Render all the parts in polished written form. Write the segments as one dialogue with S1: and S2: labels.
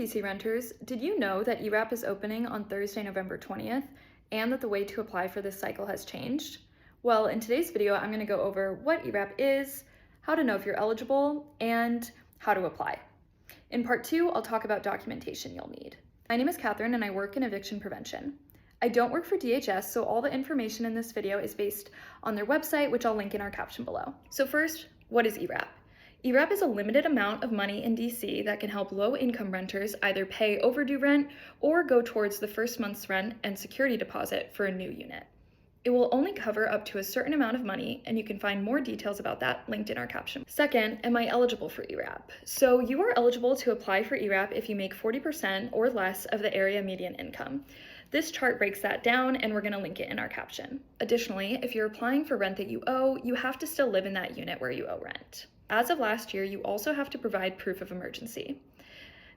S1: DC renters, did you know that ERAP is opening on Thursday, November 20th, and that the way to apply for this cycle has changed? Well, in today's video, I'm going to go over what ERAP is, how to know if you're eligible, and how to apply. In part 2, I'll talk about documentation you'll need. My name is Catherine and I work in eviction prevention. I don't work for DHS, so all the information in this video is based on their website, which I'll link in our caption below. So first, what is ERAP? ERAP is a limited amount of money in DC that can help low-income renters either pay overdue rent or go towards the first month's rent and security deposit for a new unit. It will only cover up to a certain amount of money, and you can find more details about that linked in our caption. Second, am I eligible for ERAP? So you are eligible to apply for ERAP if you make 40% or less of the area median income. This chart breaks that down, and we're going to link it in our caption. Additionally, if you're applying for rent that you owe, you have to still live in that unit where you owe rent. As of last year, you also have to provide proof of emergency.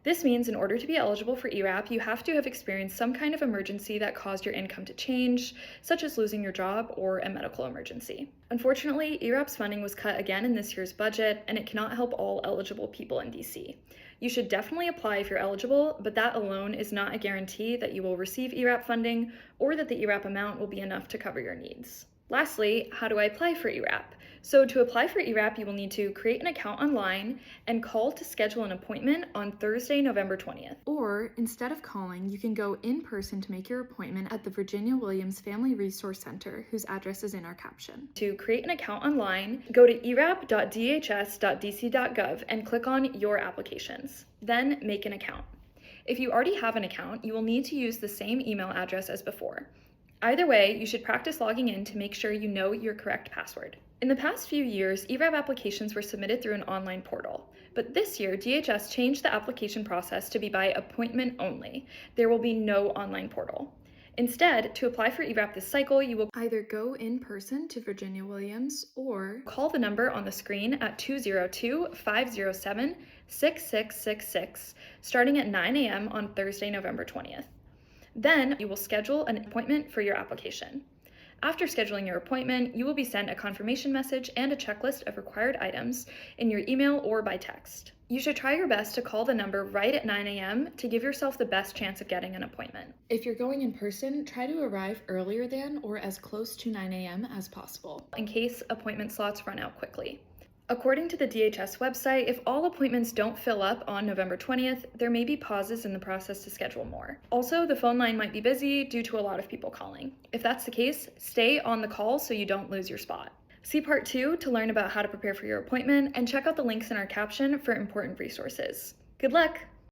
S1: This means in order to be eligible for ERAP, you have to have experienced some kind of emergency that caused your income to change, such as losing your job or a medical emergency. Unfortunately, ERAP's funding was cut again in this year's budget, and it cannot help all eligible people in DC. You should definitely apply if you're eligible, but that alone is not a guarantee that you will receive ERAP funding or that the ERAP amount will be enough to cover your needs. Lastly, how do I apply for ERAP? So to apply for ERAP, you will need to create an account online and call to schedule an appointment on Thursday, November 20th. Or instead of calling, you can go in person to make your appointment at the Virginia Williams Family Resource Center, whose address is in our caption. To create an account online, go to erap.dhs.dc.gov and click on Your Applications. Then make an account. If you already have an account, you will need to use the same email address as before. Either way, you should practice logging in to make sure you know your correct password. In the past few years, ERAP applications were submitted through an online portal, but this year, DHS changed the application process to be by appointment only. There will be no online portal. Instead, to apply for ERAP this cycle, you will either go in person to Virginia Williams or call the number on the screen at 202-507-6666, starting at 9 a.m. on Thursday, November 20th. Then you will schedule an appointment for your application. After scheduling your appointment, you will be sent a confirmation message and a checklist of required items in your email or by text. You should try your best to call the number right at 9 a.m. to give yourself the best chance of getting an appointment. If you're going in person, try to arrive earlier than or as close to 9 a.m. as possible, in case appointment slots run out quickly. According to the DHS website, if all appointments don't fill up on November 20th, there may be pauses in the process to schedule more. Also, the phone line might be busy due to a lot of people calling. If that's the case, stay on the call so you don't lose your spot. See part 2 to learn about how to prepare for your appointment, and check out the links in our caption for important resources. Good luck!